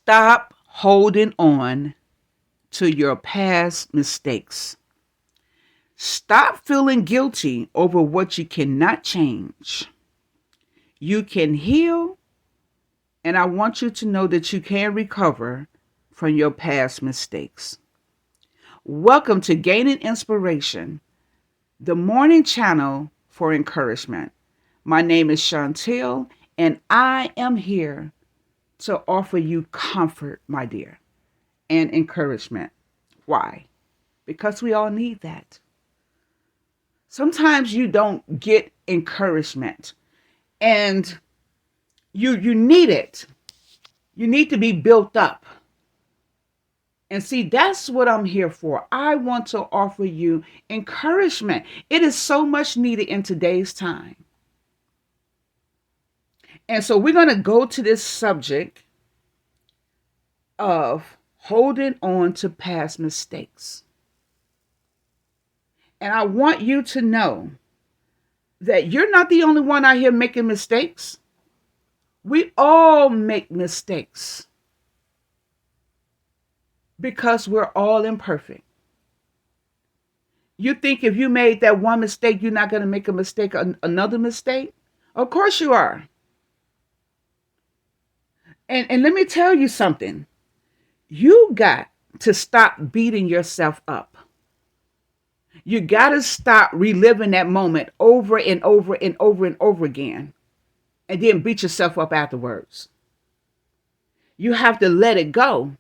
Stop holding on to your past mistakes. Stop feeling guilty over what you cannot change. You can heal, and I want you to know that you can recover from your past mistakes. Welcome to Gaining Inspiration, the morning channel for encouragement. My name is Chantel, and I am here to offer you comfort, my dear, and encouragement. Why? Because we all need that. Sometimes you don't get encouragement, and you need it. You need to be built up. And see, that's what I'm here for. I want to offer you encouragement. It is so much needed in today's time. And so we're going to go to this subject of holding on to past mistakes. And I want you to know that you're not the only one out here making mistakes. We all make mistakes because we're all imperfect. You think if you made that one mistake, you're not going to make a mistake, another mistake? Of course you are. And let me tell you something. You got to stop beating yourself up. You got to stop reliving that moment over and over and over and over again, and then beat yourself up afterwards. You have to let it go.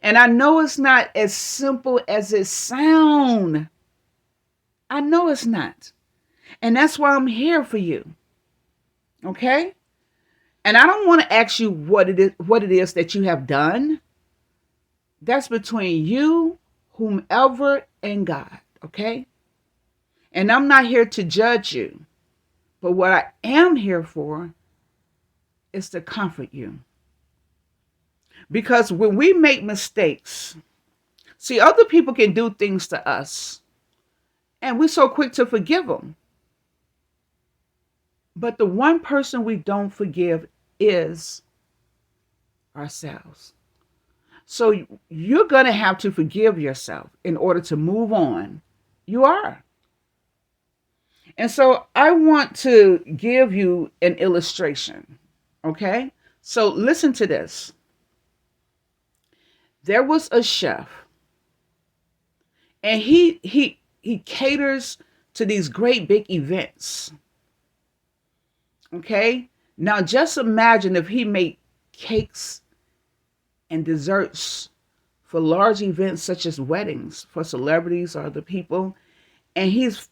And I know it's not as simple as it sounds. I know it's not. And that's why I'm here for you. Okay? And I don't want to ask you what it is that you have done. That's between you, whomever, and God. Okay? And I'm not here to judge you. But what I am here for is to comfort you. Because when we make mistakes, see, other people can do things to us, and we're so quick to forgive them. But the one person we don't forgive is ourselves. So you're going to have to forgive yourself in order to move on. You are. And so I want to give you an illustration. Okay? So listen to this. There was a chef, and he caters to these great big events. Okay? Now just imagine if he made cakes and desserts for large events such as weddings for celebrities or other people, and he's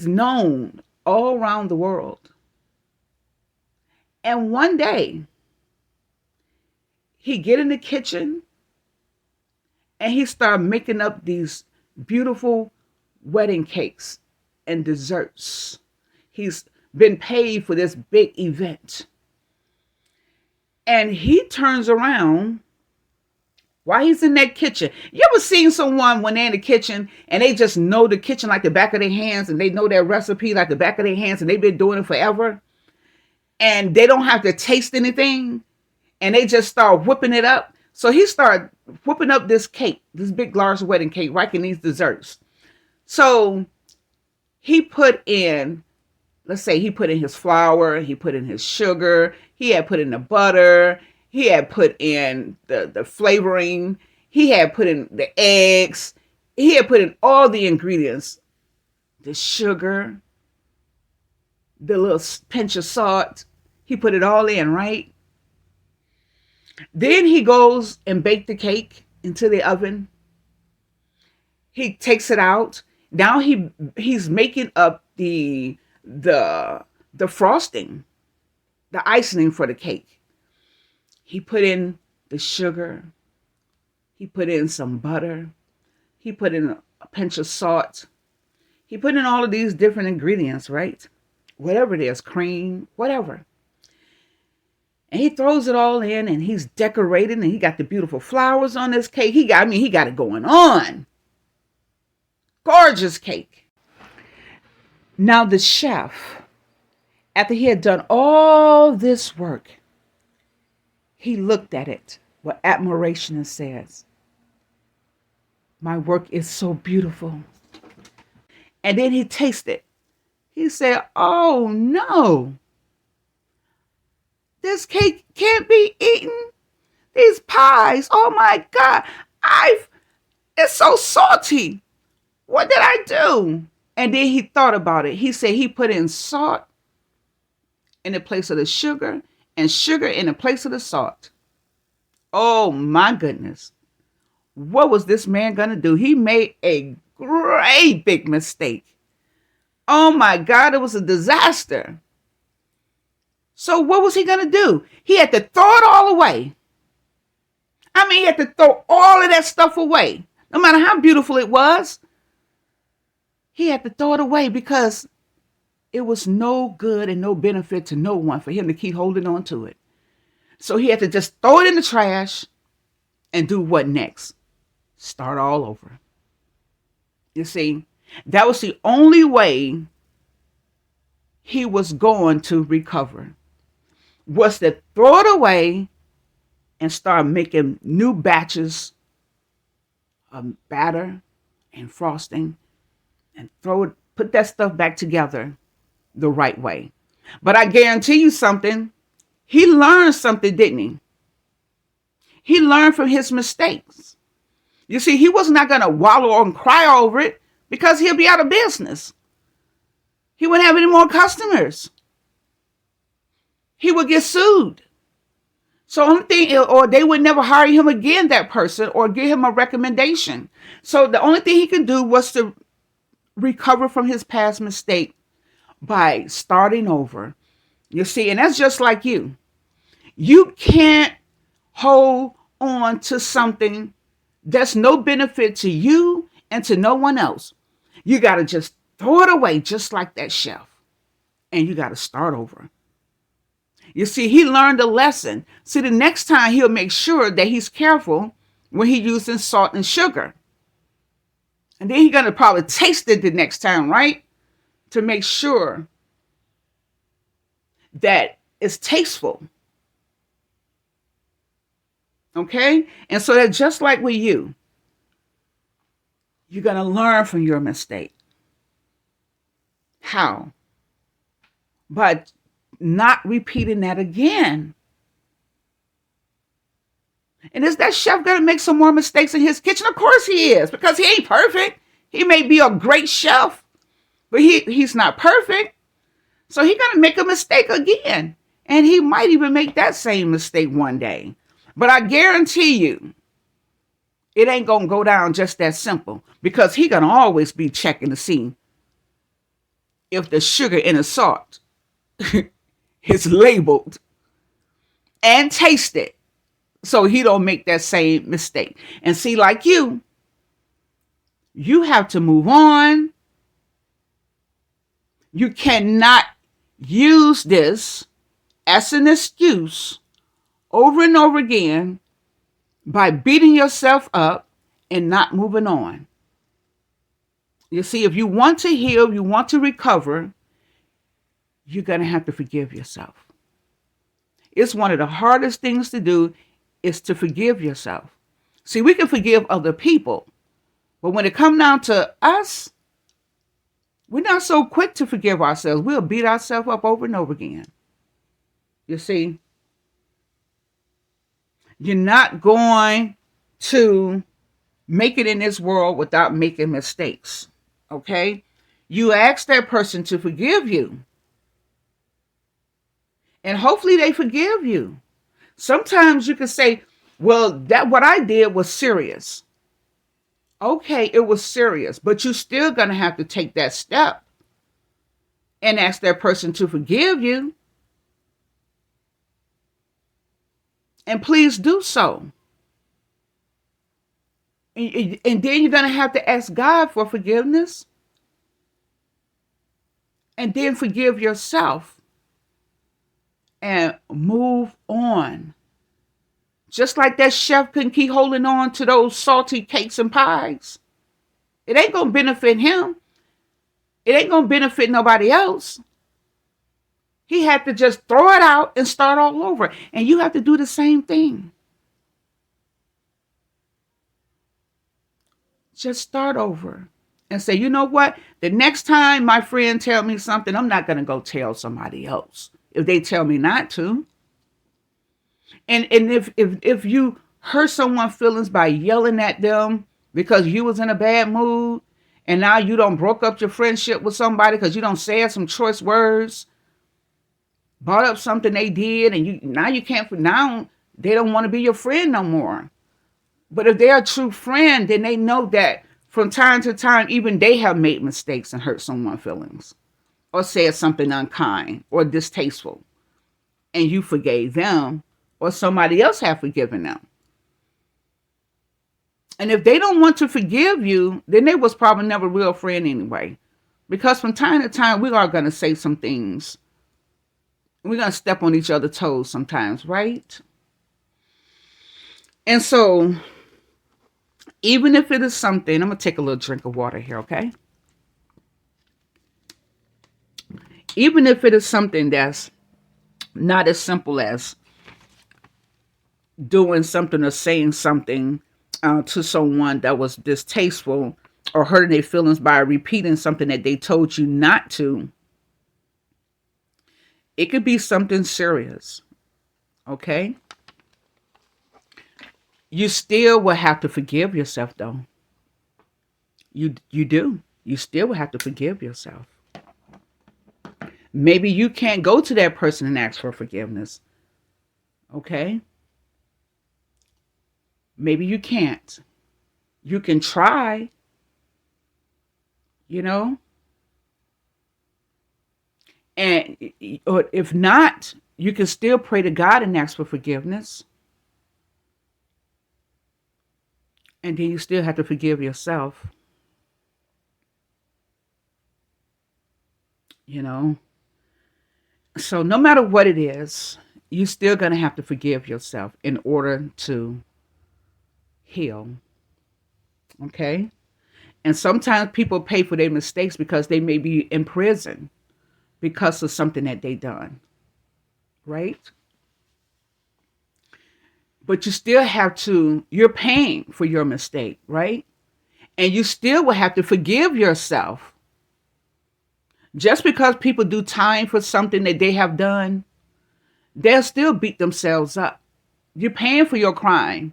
known all around the world. And one day he get in the kitchen and he started making up these beautiful wedding cakes and desserts. He's been paid for this big event. And he turns around while he's in that kitchen. You ever seen someone when they're in the kitchen and they just know the kitchen like the back of their hands, and they know their recipe like the back of their hands, and they've been doing it forever, and they don't have to taste anything, and they just start whipping it up? So he started whipping up this cake, this big large wedding cake, right, in these desserts. So he put in, let's say he put in his flour, he put in his sugar, he had put in the butter, he had put in the flavoring, he had put in the eggs, he had put in all the ingredients, the sugar, the little pinch of salt. He put it all in, right? Then he goes and baked the cake into the oven. He takes it out. Now he's making up the frosting, the icing for the cake. He put in the sugar. He put in some butter. He put in a pinch of salt. He put in all of these different ingredients, right? Whatever it is, cream, whatever. And he throws it all in, and he's decorating, and he got the beautiful flowers on this cake. He got it going on. Gorgeous cake. Now the chef, after he had done all this work, he looked at it, with admiration and says, my work is so beautiful. And then he tasted. He said, oh no, this cake can't be eaten. These pies, oh my God, it's so salty. What did I do? And then he thought about it. He said he put in salt in the place of the sugar and sugar in the place of the salt. Oh my goodness. What was this man going to do? He made a great big mistake. Oh my God, it was a disaster. So what was he going to do? He had to throw it all away. I mean, he had to throw all of that stuff away. No matter how beautiful it was, he had to throw it away because it was no good and no benefit to no one for him to keep holding on to it. So he had to just throw it in the trash and do what next? Start all over. You see, that was the only way he was going to recover, was to throw it away and start making new batches of batter and frosting and put that stuff back together the right way. But I guarantee you something, he learned something, didn't he? He learned from his mistakes. You see, he was not going to wallow and cry over it because he'll be out of business. He wouldn't have any more customers. He would get sued. So only thing, or they would never hire him again, that person, or give him a recommendation. So the only thing he could do was to recover from his past mistake by starting over. You see, and that's just like you. You can't hold on to something that's no benefit to you and to no one else. You got to just throw it away just like that chef. And you got to start over. You see, he learned a lesson. See, the next time he'll make sure that he's careful when he's using salt and sugar. And then he's going to probably taste it the next time, right? To make sure that it's tasteful. Okay? And so that just like with you, you're going to learn from your mistake. How? By not repeating that again. And is that chef going to make some more mistakes in his kitchen? Of course he is, because he ain't perfect. He may be a great chef, but he's not perfect. So he's going to make a mistake again. And he might even make that same mistake one day. But I guarantee you, it ain't going to go down just that simple, because he's going to always be checking to see if the sugar in the salt is labeled and tasted, so he don't make that same mistake. And see, like you have to move on. You cannot use this as an excuse over and over again by beating yourself up and not moving on. You see, if you want to heal, you want to recover, you're going to have to forgive yourself. It's one of the hardest things to do, is to forgive yourself. See, we can forgive other people, but when it comes down to us, we're not so quick to forgive ourselves. We'll beat ourselves up over and over again. You see, you're not going to make it in this world without making mistakes. Okay? You ask that person to forgive you. And hopefully they forgive you. Sometimes you can say, well, that what I did was serious. Okay, it was serious, but you're still going to have to take that step and ask that person to forgive you. And please do so. And then you're going to have to ask God for forgiveness. And then forgive yourself. And move on. Just like that chef couldn't keep holding on to those salty cakes and pies. It ain't going to benefit him. It ain't going to benefit nobody else. He had to just throw it out and start all over. And you have to do the same thing. Just start over and say, you know what? The next time my friend tell me something, I'm not going to go tell somebody else if they tell me not to. And if you hurt someone's feelings by yelling at them because you was in a bad mood, and now you don't broke up your friendship with somebody because you don't say some choice words, brought up something they did, and you can't, now they don't want to be your friend no more. But if they're a true friend, then they know that from time to time, even they have made mistakes and hurt someone's feelings or said something unkind or distasteful, and you forgave them, or somebody else have forgiven them. And if they don't want to forgive you, then they was probably never a real friend anyway. Because from time to time, we are going to say some things. We're going to step on each other's toes sometimes, right? And so, even if it is something, I'm going to take a little drink of water here, okay? Even if it is something that's not as simple as doing something or saying something to someone that was distasteful or hurting their feelings by repeating something that they told you not to, it could be something serious, okay? You still will have to forgive yourself, though. You do. You still will have to forgive yourself. Maybe you can't go to that person and ask for forgiveness, okay? Maybe you can't. You can try, you know? And or if not, you can still pray to God and ask for forgiveness. And then you still have to forgive yourself. You know? So no matter what it is, you're still going to have to forgive yourself in order to heal. Okay? And sometimes people pay for their mistakes because they may be in prison because of something that they done. Right? But you still have to, you're paying for your mistake, right? And you still will have to forgive yourself. Just because people do time for something that they have done, they'll still beat themselves up. You're paying for your crime.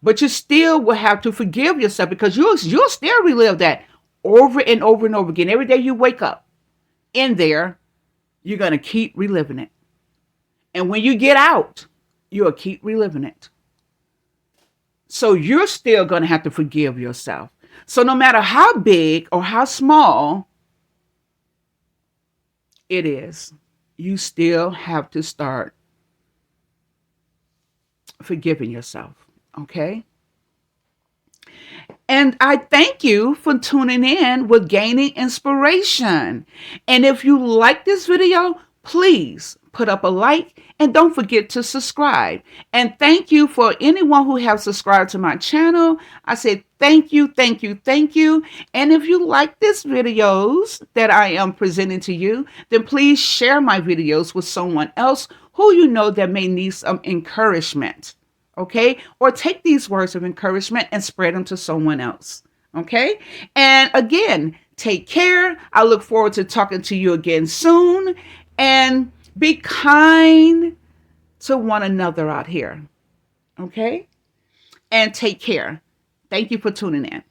But you still will have to forgive yourself because you'll still relive that over and over and over again. Every day you wake up in there, you're going to keep reliving it. And when you get out, you'll keep reliving it. So you're still going to have to forgive yourself. So no matter how big or how small it is, you still have to start forgiving yourself. Okay? And I thank you for tuning in with Gaining Inspiration. And if you like this video, please put up a like and don't forget to subscribe. And thank you for anyone who have subscribed to my channel. I said thank you, thank you, thank you. And if you like these videos that I am presenting to you, then please share my videos with someone else who you know that may need some encouragement. Okay? Or take these words of encouragement and spread them to someone else. Okay? And again, take care. I look forward to talking to you again soon. And be kind to one another out here. Okay? And take care. Thank you for tuning in.